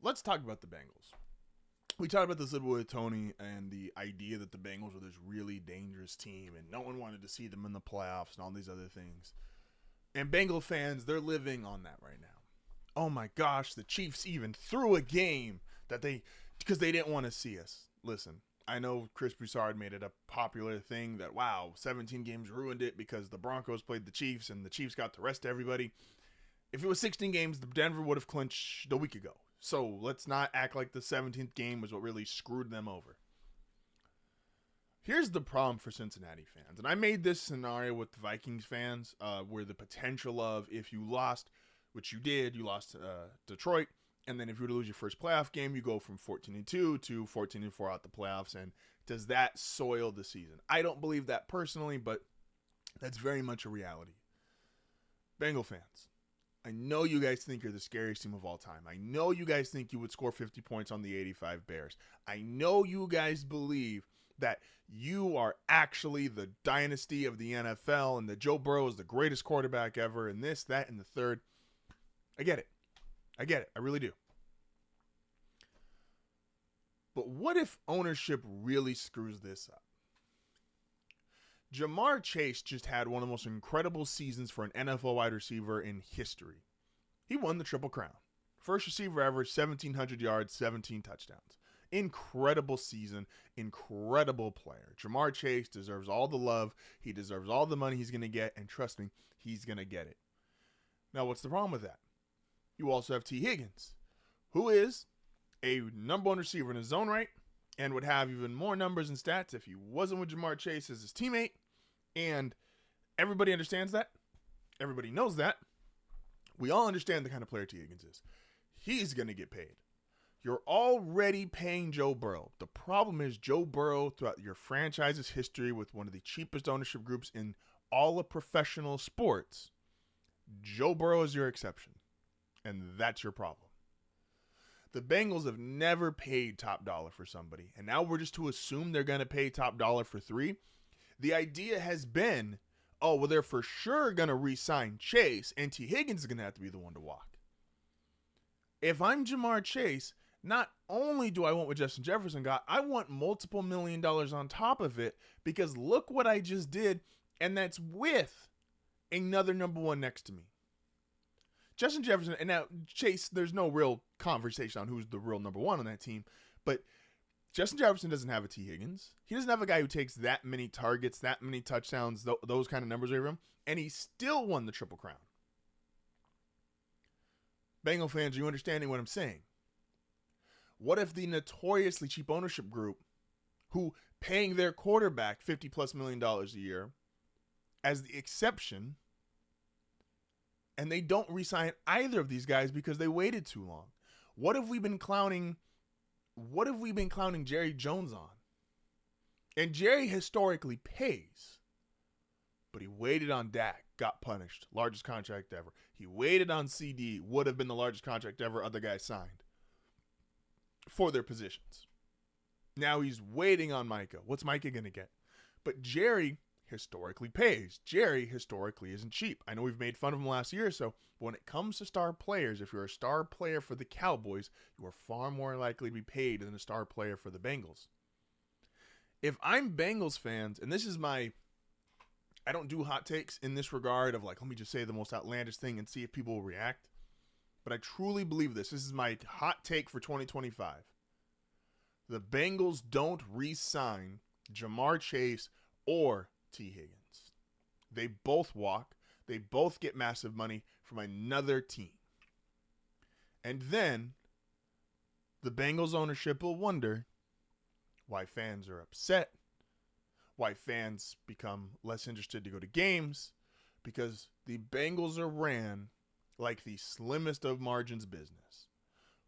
let's talk about the Bengals. We talked about this a little bit with Tony and the idea that the Bengals were this really dangerous team and no one wanted to see them in the playoffs and all these other things. And Bengal fans, they're living on that right now. Oh my gosh, the Chiefs even threw a game because they didn't want to see us. Listen, I know Chris Broussard made it a popular thing that, wow, 17 games ruined it because the Broncos played the Chiefs and the Chiefs got to rest everybody. If it was 16 games, the Denver would have clinched a week ago. So let's not act like the 17th game was what really screwed them over. Here's the problem for Cincinnati fans. And I made this scenario with the Vikings fans where the potential of if you lost, which you did, you lost Detroit. And then if you were to lose your first playoff game, you go from 14-2 to 14-4 out the playoffs. And does that soil the season? I don't believe that personally, but that's very much a reality. Bengal fans, I know you guys think you're the scariest team of all time. I know you guys think you would score 50 points on the 85 Bears. I know you guys believe that you are actually the dynasty of the NFL and that Joe Burrow is the greatest quarterback ever and this, that, and the third. I get it. I really do. But what if ownership really screws this up? Jamar Chase just had one of the most incredible seasons for an NFL wide receiver in history. He won the Triple Crown. First receiver ever, 1,700 yards, 17 touchdowns. Incredible season, incredible player. Jamar Chase deserves all the love. He deserves all the money he's going to get, and trust me, he's going to get it. Now, what's the problem with that? You also have T. Higgins, who is a number one receiver in his own right and would have even more numbers and stats if he wasn't with Jamar Chase as his teammate. And everybody understands that. Everybody knows that. We all understand the kind of player T. Higgins is. He's going to get paid. You're already paying Joe Burrow. The problem is Joe Burrow, throughout your franchise's history with one of the cheapest ownership groups in all of professional sports, Joe Burrow is your exception. And that's your problem. The Bengals have never paid top dollar for somebody. And now we're just to assume they're going to pay top dollar for 3. The idea has been, oh, well, they're for sure going to re-sign Chase, and T. Higgins is going to have to be the one to walk. If I'm Jamar Chase, not only do I want what Justin Jefferson got, I want multiple $1 million on top of it because look what I just did, and that's with another number one next to me. Justin Jefferson, and now Chase, there's no real conversation on who's the real number one on that team, but Justin Jefferson doesn't have a T. Higgins. He doesn't have a guy who takes that many targets, that many touchdowns, those kind of numbers over him, and he still won the Triple Crown. Bengal fans, are you understanding what I'm saying? What if the notoriously cheap ownership group, who paying their quarterback $50+ million a year as the exception, and they don't re-sign either of these guys because they waited too long? What have we been clowning Jerry Jones on? And Jerry historically pays, but he waited on Dak, got punished, largest contract ever. He waited on CD, would have been the largest contract ever other guys signed for their positions. Now he's waiting on Micah. What's Micah going to get? But Jerry historically pays. Jerry historically isn't cheap. I know we've made fun of him last year or so, but when it comes to star players, if you're a star player for the Cowboys, you are far more likely to be paid than a star player for the Bengals. If I'm Bengals fans, and this is I don't do hot takes in this regard of like, let me just say the most outlandish thing and see if people will react. But I truly believe this. This is my hot take for 2025. The Bengals don't re-sign Jamar Chase or T. Higgins. They both walk. They both get massive money from another team. And then the Bengals ownership will wonder why fans are upset, why fans become less interested to go to games, because the Bengals are ran like the slimmest of margins business.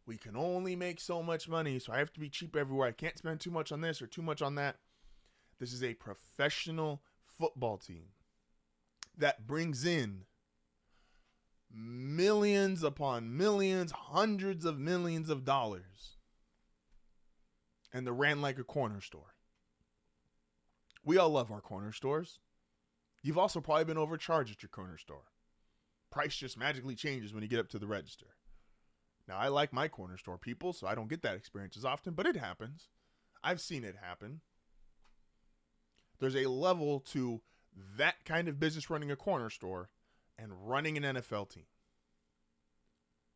We can only make so much money, so I have to be cheap everywhere. I can't spend too much on this or too much on that. This is a professional football team that brings in millions upon millions, hundreds of millions of dollars, and they're ran like a corner store. We all love our corner stores. You've also probably been overcharged at your corner store. Price just magically changes when you get up to the register. Now, I like my corner store people, so I don't get that experience as often, but it happens. I've seen it happen. There's a level to that kind of business, running a corner store and running an NFL team.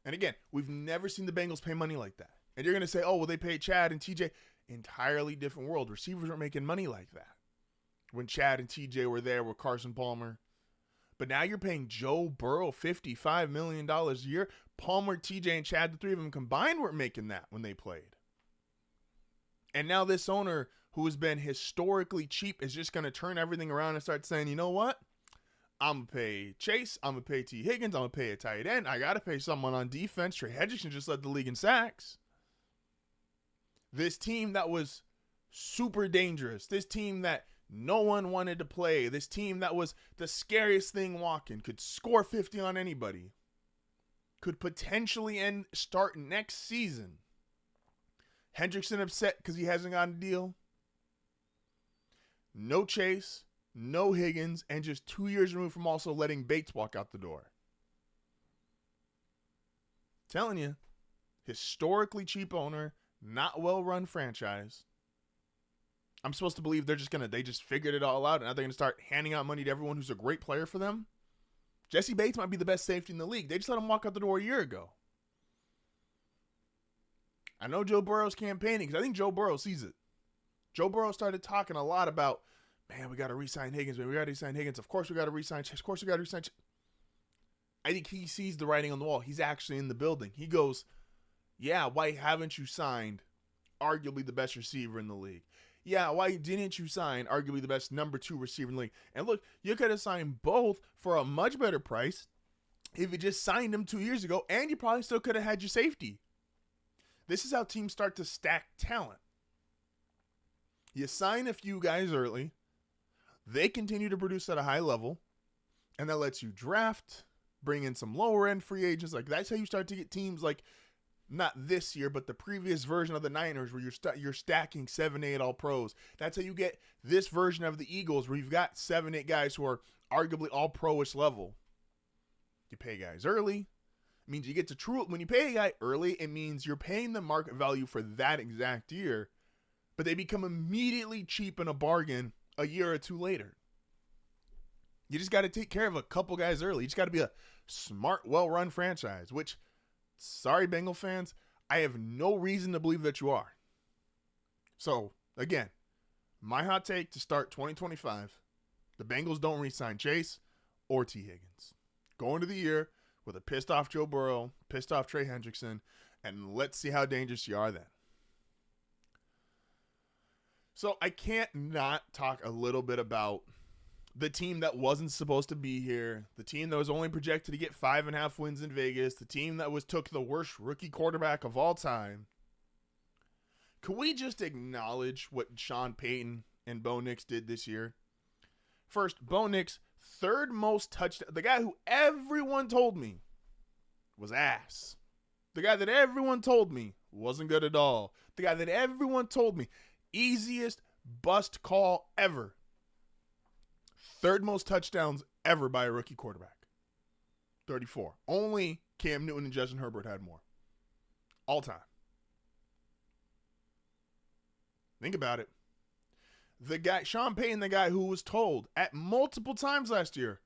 And again, we've never seen the Bengals pay money like that. And you're going to say, oh, well, they paid Chad and TJ. Entirely different world. Receivers weren't making money like that when Chad and TJ were there with Carson Palmer. But now you're paying Joe Burrow $55 million a year. Palmer, TJ, and Chad, the three of them combined, weren't making that when they played. And now this owner, who has been historically cheap, is just going to turn everything around and start saying, you know what? I'm going to pay Chase. I'm going to pay T. Higgins. I'm going to pay a tight end. I got to pay someone on defense. Trey Hendrickson just led the league in sacks. This team that was super dangerous. This team that no one wanted to play. This team that was the scariest thing walking. Could score 50 on anybody. Could potentially start next season. Hendrickson upset because he hasn't gotten a deal. No Chase, no Higgins, and just 2 years removed from also letting Bates walk out the door. Telling you, historically cheap owner, not well-run franchise. I'm supposed to believe they just figured it all out, and now they're going to start handing out money to everyone who's a great player for them. Jesse Bates might be the best safety in the league. They just let him walk out the door a year ago. I know Joe Burrow's campaigning because I think Joe Burrow sees it. Joe Burrow started talking a lot about, man, we got to re-sign Higgins. Man, we got to re-sign Higgins. Of course we got to re-sign Chase. Of course we got to re-sign Chase. I think he sees the writing on the wall. He's actually in the building. He goes, yeah, why haven't you signed arguably the best receiver in the league? Yeah, why didn't you sign arguably the best number 2 receiver in the league? And look, you could have signed both for a much better price if you just signed them 2 years ago, and you probably still could have had your safety. This is how teams start to stack talent. You sign a few guys early. They continue to produce at a high level, and that lets you draft, bring in some lower-end free agents. Like, that's how you start to get teams like, not this year, but the previous version of the Niners, where you're stacking 7-8 all-pros. That's how you get this version of the Eagles, where you've got 7-8 guys who are arguably all-pro-ish level. You pay guys early. It means you get to true. When you pay a guy early, it means you're paying the market value for that exact year, but they become immediately cheap and a bargain a year or two later. You just got to take care of a couple guys early. You just got to be a smart, well-run franchise, which, sorry, Bengal fans, I have no reason to believe that you are. So, again, my hot take to start 2025, the Bengals don't re-sign Chase or T. Higgins. Go into the year with a pissed-off Joe Burrow, pissed-off Trey Hendrickson, and let's see how dangerous you are then. So I can't not talk a little bit about the team that wasn't supposed to be here, the team that was only projected to get 5.5 wins in Vegas, the team that took the worst rookie quarterback of all time. Can we just acknowledge what Sean Payton and Bo Nix did this year? First, Bo Nix, third most touchdown. The guy who everyone told me was ass. The guy that everyone told me wasn't good at all. The guy that everyone told me, easiest bust call ever. Third most touchdowns ever by a rookie quarterback. 34. Only Cam Newton and Justin Herbert had more. All time. Think about it. The guy, Sean Payton, the guy who was told at multiple times last year,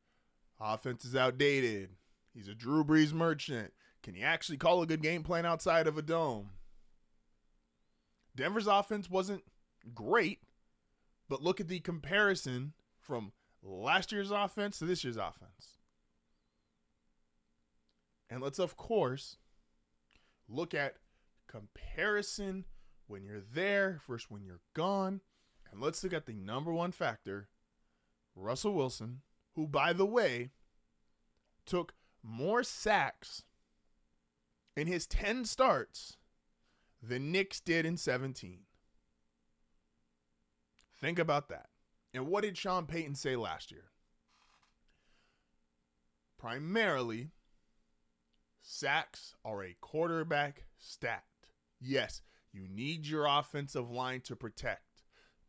offense is outdated. He's a Drew Brees merchant. Can he actually call a good game plan outside of a dome? Denver's offense wasn't great, but look at the comparison from last year's offense to this year's offense. And let's, of course, look at comparison when you're there versus when you're gone. And let's look at the number one factor, Russell Wilson, who, by the way, took more sacks in his 10 starts than Knicks did in 17. Think about that. And what did Sean Payton say last year? Primarily, sacks are a quarterback stat. Yes, you need your offensive line to protect.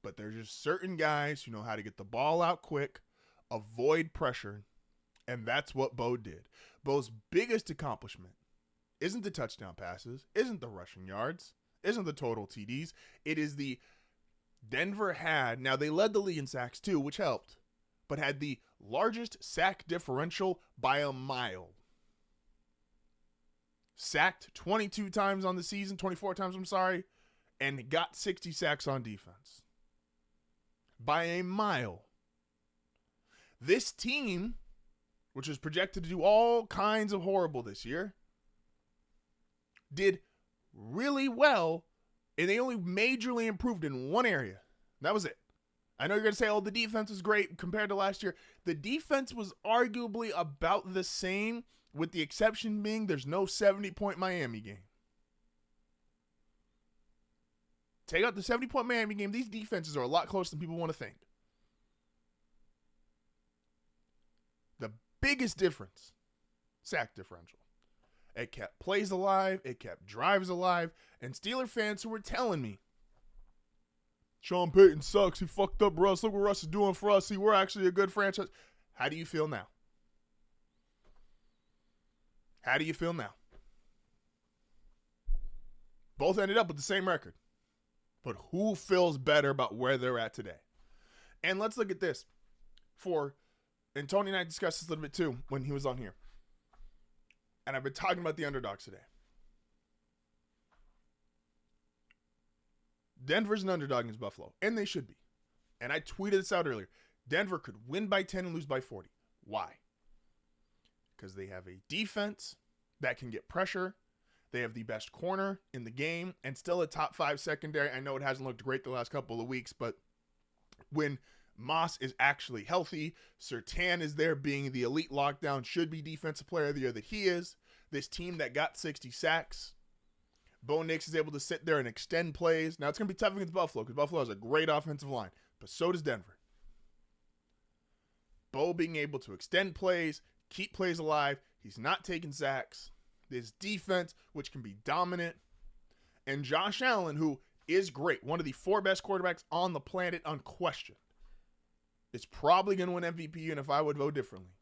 But there's just certain guys who know how to get the ball out quick, avoid pressure, and that's what Bo did. Bo's biggest accomplishment isn't the touchdown passes, isn't the rushing yards, isn't the total TDs. It is the Denver had, now they led the league in sacks too, which helped, but had the largest sack differential by a mile. Sacked 22 times on the season, 24 times, I'm sorry, and got 60 sacks on defense. By a mile. This team, which is projected to do all kinds of horrible this year, did really well, and they only majorly improved in one area. That was it. I know you're going to say, oh, the defense was great compared to last year. The defense was arguably about the same, with the exception being there's no 70-point Miami game. Take out the 70-point Miami game, these defenses are a lot closer than people want to think. The biggest difference, sack differential. It kept plays alive, it kept drives alive, and Steeler fans who were telling me, Sean Payton sucks, he fucked up Russ, look what Russ is doing for us, see, we're actually a good franchise. How do you feel now? How do you feel now? Both ended up with the same record. But who feels better about where they're at today? And let's look at this. And Tony and I discussed this a little bit too when he was on here. And I've been talking about the underdogs today. Denver's an underdog against Buffalo, and they should be. And I tweeted this out earlier. Denver could win by 10 and lose by 40. Why? Because they have a defense that can get pressure. They have the best corner in the game and still a top 5 secondary. I know it hasn't looked great the last couple of weeks, but when Moss is actually healthy, Surtain is there being the elite lockdown, should be defensive player of the year that he is. This team that got 60 sacks. Bo Nix is able to sit there and extend plays. Now, it's going to be tough against Buffalo because Buffalo has a great offensive line, but so does Denver. Bo being able to extend plays, keep plays alive. He's not taking sacks. This defense, which can be dominant. And Josh Allen, who is great, one of the 4 best quarterbacks on the planet, unquestioned, is probably going to win MVP, and if I would vote differently.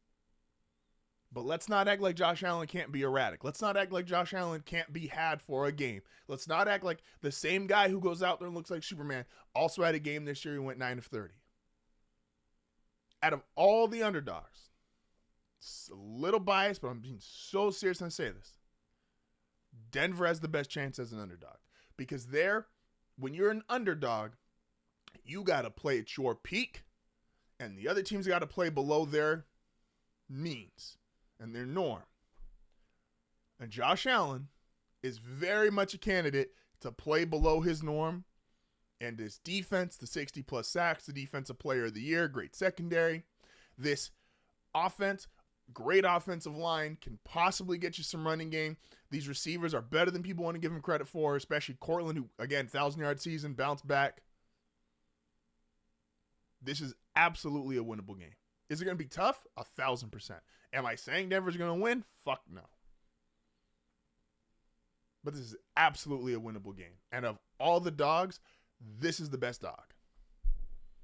But let's not act like Josh Allen can't be erratic. Let's not act like Josh Allen can't be had for a game. Let's not act like the same guy who goes out there and looks like Superman also had a game this year. He went 9 of 30. Out of all the underdogs, it's a little biased, but I'm being so serious when I say this. Denver has the best chance as an underdog. Because when you're an underdog, you got to play at your peak, and the other teams got to play below their means and their norm. And Josh Allen is very much a candidate to play below his norm. And this defense, the 60-plus sacks, the defensive player of the year, great secondary. This offense, great offensive line, can possibly get you some running game. These receivers are better than people want to give them credit for, especially Cortland, who, again, 1,000-yard season, bounced back. This is absolutely a winnable game. Is it going to be tough? 1,000%. Am I saying Denver's going to win? Fuck no. But this is absolutely a winnable game. And of all the dogs, this is the best dog.